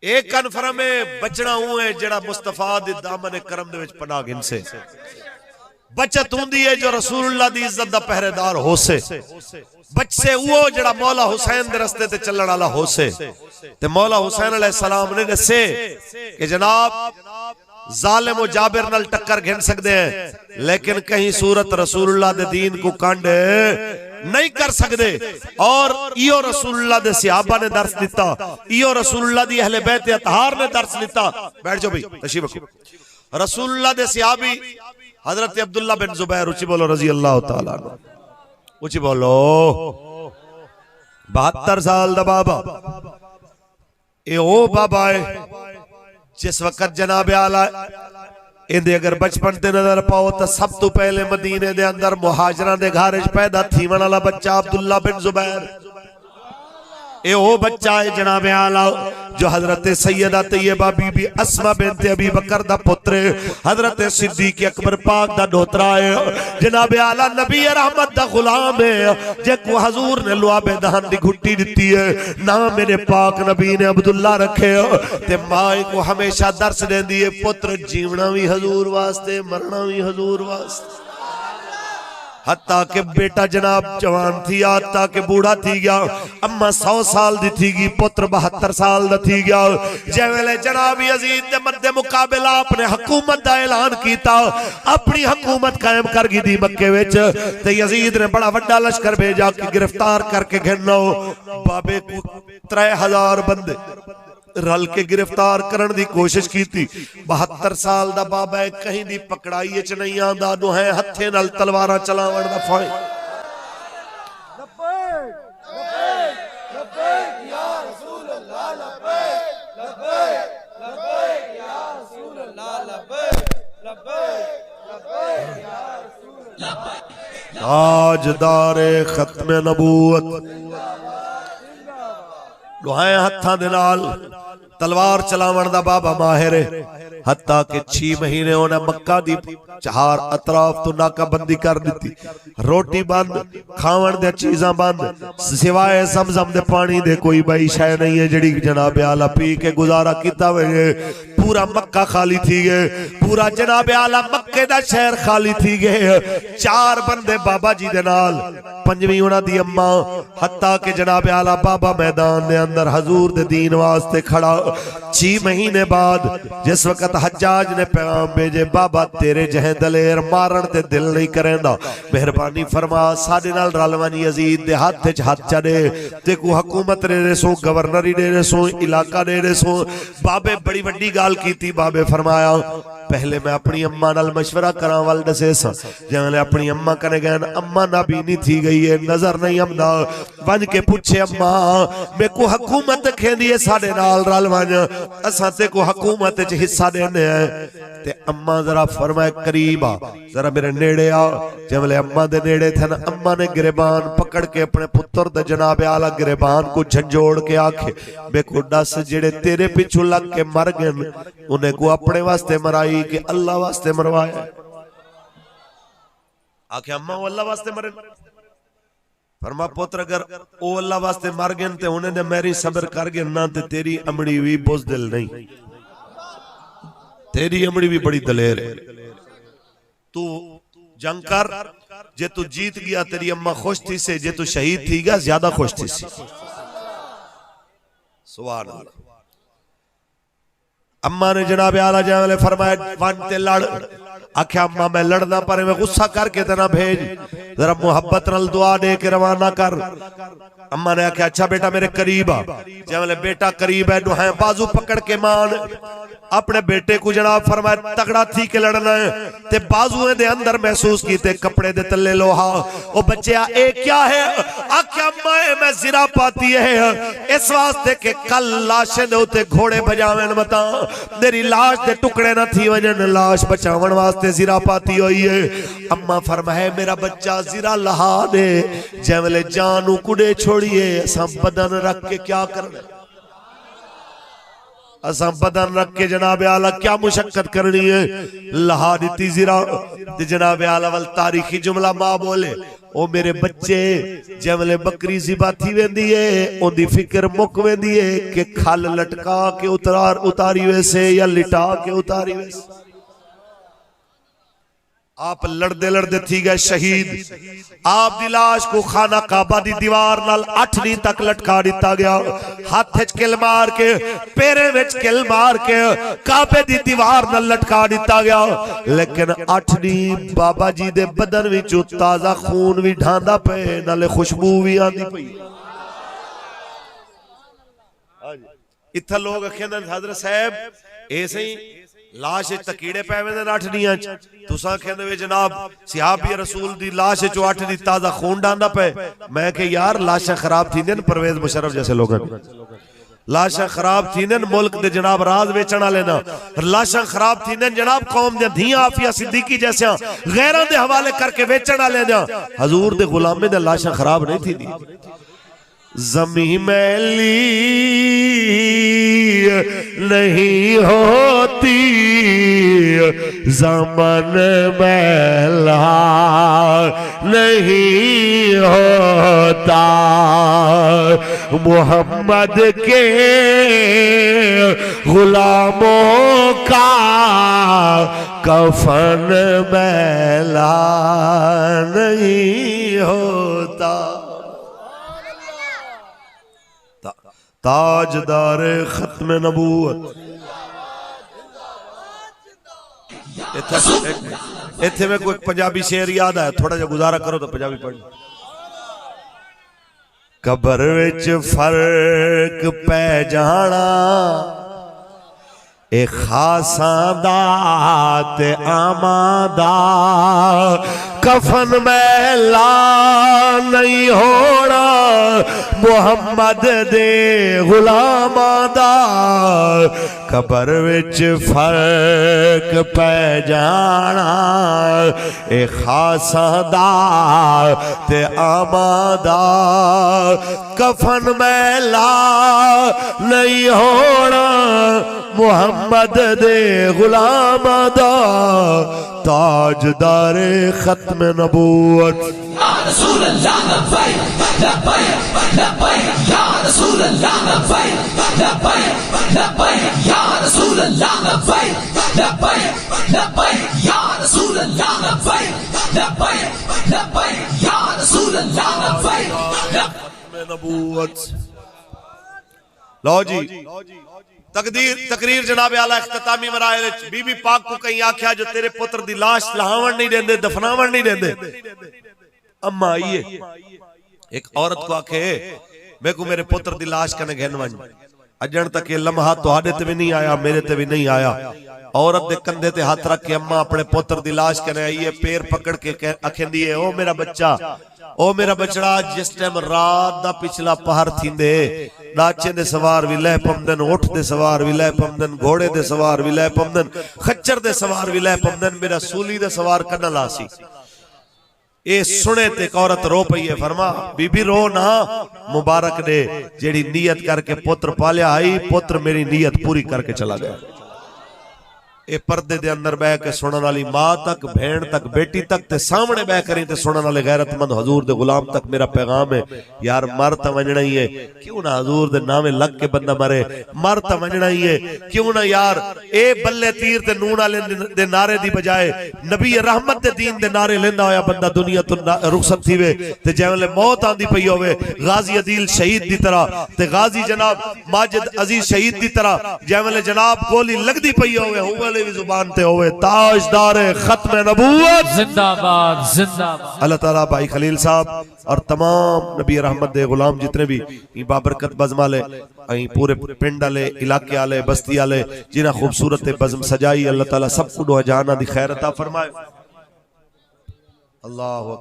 एक कन्फर्म में बचना वो है जड़ा मुस्तफा दे दामन करम दे विच पनाह गिन से बचत हुंदी है जो रसूलुल्लाह दी इज्जत दा पहरेदार हो से बच्चे वो जड़ा मौला हुसैन दे रस्ते ते चलण वाला हो से ते मौला हुसैन अलैहिस्सलाम ने दसे कि जनाब जालिम और जाबिर नाल टक्कर घिन सकते हैं लेकिन कहीं सूरत रसूलुल्लाह दे दीन को कंड नहीं कर सकते। और इयो रसूलुल्लाह दे सहाबा ने दर्श दिता, इयो रसूलुल्लाह दी अहले बैत अतहार ने दर्श दिता। बैठ जाओ भाई, तशरीफ रखो। रसूलुल्लाह दे सहाबी हजरत अब्दुल्लाह बिन जुबैर, ऊंची बोलो रजी अल्लाह तआला अन्हु, ऊंची बोलो। 72 साल दा बाबा, ए ओ बाबा है जिस वक्त जनाब आला इंदे अगर बचपन ते नजर पाओ तो सब तो पहले मदीने दे अंदर मुहाजिरां दे घर पैदा थीवन वाला बच्चा अब्दुल्ला बिन जुबैर, ए ओ बच्चा है जनाब आला जो हजरत सैयदा तैयबा बीबी अस्मा बिनत अबी बकर दा पुत्र, हजरत सिद्दीक अकबर पाक दा डोतरा है, जनाब आला नबी रहमत दा गुलाम है। जे को हजूर ने लुआबे दहन दी घुट्टी दिती है, ना मेरे पाक नबी ने अब्दुल्ला रखे ते मां को हमेशा दर्श देंदी है पुत्र जीवना भी हजूर वास्ते मरना भी हजूर वास्ते। हत्ता के बेटा जनाब जवान थी, हत्ता के बूढ़ा थी गया, अम्मा 100 साल दी थी गई, पुत्र 72 साल दा थी गया। जेवेले जनाब यजीद दे मद्दे मुकाबला अपने हुकूमत दा ऐलान कीता, अपनी हुकूमत कायम कर गई दी मक्के विच, ते यजीद ने बड़ा वड्डा लश्कर भेजा कि गिरफ्तार करके घेरना। बाबे को 3000 बंदे रल के गिरफ्तार करने की कोशिश की थी। 72 साल दा बाबा है, कहीं दी पकड़ाई च नहीं आंदा, दुहे हथे नाल तलवारां चलावण दा फाय। ताजदारे खत्म नबूवत दुहाए हत्थां दे नाल तलवार चलावण दा बाबा माहिर है। हत्ता के 6 महीने उन्हें मक्का दी चार अतराफ तो नाकाबंदी कर दी, रोटी बंद, खावन दे चीज़ां बंद, सिवाय ज़मज़म दे पानी दे कोई बई शय नहीं है जड़ी जनाब आला पी के गुजारा किता वे। पूरा मक्का खाली थी गए, पूरा जनाब आला मक्के दा शहर खाली थी गए। 4 बंदे बाबा जी दे नाल, 5वीं उन्हां दी अम्मा। हत्ता के जनाब आला बाबा मैदान दे अंदर हजूर दे दीन वास्ते खड़ा। 6 महीने बाद जिस वक्त हज्जाज ने पैगाम भेजे, बाबा तेरे जहे दलेर मारन ते दिल नहीं करेंदा, मेहरबानी फरमा साडे नाल रलवानी यजीद दे हाथ च हाथ चढ़े ते को हुकूमत दे रहे सो, गवर्नरी दे रहे सो, इलाका दे रहे सो। बाबे बड़ी वड्डी गाल की। बाबे फरमाया पहले मैं अपनी अम्मा नाल मशवरा करा वाल दसे सा। जैसे अपनी अम्मा कने गए, अम्मा नाबीनी थी गई है, नजर नहीं आंदा। बन के पूछे अम्मा मैं को हुकूमत खेंदी है साडे नाल रल वन, असां ते को हुकूमत च हिस्सा देने हैं। ते अम्मा जरा फरमाए करीब आ, जरा मेरे नेड़े आ। जैसे अम्मा दे नेड़े थे ना, अम्मा ने गिरबान पकड़ के अपने पुत्र दे जनाब आला गिरबान को झंझोड़ के आखे मैं को दस जेड़े तेरे पिछू लग के मर गए उन्हें को अपने वास्ते मराई कि अल्लाह वास्ते मरवाया। आखे अम्मा वो अल्लाह वास्ते मरे। फरमा पुत्र अगर वो अल्लाह वास्ते मर गए तो उन्हें मेरी सब्र कर गए ना, तो तेरी अमड़ी भी बुज़दिल नहीं, तेरी अमड़ी भी बड़ी दलेर है। तू जंग कर, जे तू जीत गया तेरी अम्मा खुश थी से, जे तू शहीद थी गया ज्यादा खुश थी सी। सुभान अल्लाह। अम्मा ने जनाब आला जावले फरमाया वन ते लड़। आख्या अम्मा मैं लड़ना पर मैं गुस्सा करके तना भेज, जरा मोहब्बत नाल दुआ दे के रवाना कर। अम्मा ने आख्या अच्छा बेटा मेरे करीब आ। जैसे बेटा करीब है, दुहाए बाजू पकड़ के मान अपने बेटे को जनाब फरमाया तगड़ा थी के लड़ना है। ते बाजुएं दे अंदर महसूस कीते कपड़े दे तले लोहा। ओ बच्चा ए क्या है? आख्या अम्मा मैं जिरा पाती है इस वास्ते के कल लाशे दे उते घोड़े बजावन मता, मेरी लाश दे टुकड़े ना थी वजन, लाश बचावन वास्ते जिरा पाती हुई है। अम्मा फरमाए मेरा बच्चा जिरा लहा दे, जैवले जानू कुड़े छोड़िए असा बदन रख के क्या करना। असा बदन रख के जनाब आला क्या मुशक्कत करनी है, लहा दी जीरा ते जनाब आला वल तारीखी जुमला मां बोले ओ मेरे बच्चे जमले बकरी ज़िबा थी वेंदी है ओंदी फिक्र मुक वेंदी है कि खल लटका के उतारी वैसे या लिटा के उतारी वैसे। आप लड़दे लड़दे थी गए शहीद। आप दी लाश को खाना काबा दी दीवार नाल 8 तक लटका दिता गया। हाथ विच किल मार के पैरे विच किल मार के काबे दी दीवार नाल लटका दिता गया। लेकिन 8 बाबा जी दे बदन विचों ताजा खून भी ढांदा पे नाले खुशबू भी आंदी पई। इत्थे लोग आखिंदे हजरत साहब ऐसे ही लाश तकीड़े पै वेंदे 8 दियां तुसां कहंदे वे जनाब सहाबी रसूल दी लाश चो 8 दी ताजा खून डांदा पे। मैं के यार लाशां खराब थींदे न परवेज मुशर्रफ जैसे लोगन लाशां खराब थींदे न मुल्क दे जनाब राज वेचण वाले ना लाशां खराब थींदे न जनाब कौम दे धियां आफिया सिद्दीकी जैसे गैरां दे हवाले करके वेचण वाले ना हजूर दे गुलामे दे लाशां खराब नहीं थींदी। ज़मी मैली नहीं होती ज़मन मैला नहीं होता मोहम्मद के गुलामों का कफन मैला नहीं होता। ताजदार खत्म नबूवत इत्थे में कोई पंजाबी शेर याद आया थोड़ा जा गुजारा करो तो पंजाबी पढ़। कबर विच फर्क पै जाना ए खासा दा ते आमादा कफन मैला नहीं होना मुहम्मद दे गुलामां दा कबर विच फर्क पै जाना ए खासा दा ते आमादा कफन मैला नहीं होना मुहम्मद दे गुलामां दा ताजदार खत्म नबूवत। या रसूल अल्लाह लब्बैक लब्बैक लब्बैक या रसूल अल्लाह लब्बैक लब्बैक लब्बैक या रसूल अल्लाह लब्बैक लब्बैक लब्बैक या रसूल अल्लाह लब्बैक लब्बैक लब्बैक या रसूल अल्लाह लब्बैक नबूवत। लो जी तकरीर जनाब आला इख्तितामी मराहिल बीबी पाक को कहीं आख्या जो तेरे पुत्र दी लाश लहावण नहीं देंदे दफनावण नहीं देंदे। अम्मा आइए एक औरत को आखे मैं को मेरे पुत्र दी लाश कने घेन वन अजन तक ये लम्हा तुहाडे ते भी नहीं आया मेरे ते भी नहीं आया। औरत दे कंधे ते हाथ रख के अम्मा अपने पुत्र दी लाश कने आइए पैर पकड़ के आखेंदी है ओ मेरा बच्चा ओ मेरा बचड़ा जिस टाइम रात दा पिछला पहर थींदे नाचे दे सवार भी लह पमदन उठ दे सवार भी लह पमदन घोड़े दे सवार भी लह पमदन खच्चर दे सवार भी लह पमदन मेरा सूली दे सवार कन्न लासी। ए सुने ते औरत रो पई है फरमा बीबी रो ना मुबारक दे जेड़ी नियत करके पुत्र पालिया आई पुत्र मेरी नियत पूरी करके चला गया। ए पर्दे दे अंदर बह के सुनने वाली मां तक भेड़ तक बेटी तक ते सामने बह करी ते सुनने वाले गैरतमंद हजूर दे गुलाम तक मेरा पैगाम है यार मर तो वजना ही है क्यों ना हजूर दे नामे लग के बंदा मरे मर तो वजना ही है क्यों ना यार ए बल्ले तीर ते नून वाले दे नारे दी बजाए नबी रहमत दे दीन दे नारे लेंदा होया बंदा दुनिया तो रुखसत थीवे ते जेवेले मौत आंदी पई होवे गाजी अदील शहीद दी तरह ते गाजी जनाब माजिद अजीज शहीद दी तरह जेवेले जनाब गोली लगदी पई होवे जुबान ते होवे ताजदार खत्म नबूवत जिंदाबाद जिंदाबाद। अल्लाह ताला भाई खलील साहब और तमाम नबी रहमत दे गुलाम जितने भी बाबरकत बज़म वाले पूरे पिंड वाले इलाके वाले बस्ती वाले जिन्हें खूबसूरत बज़म सजाई अल्लाह ताला सब को दुआ जाना दी खैर अता फरमाए। अल्लाह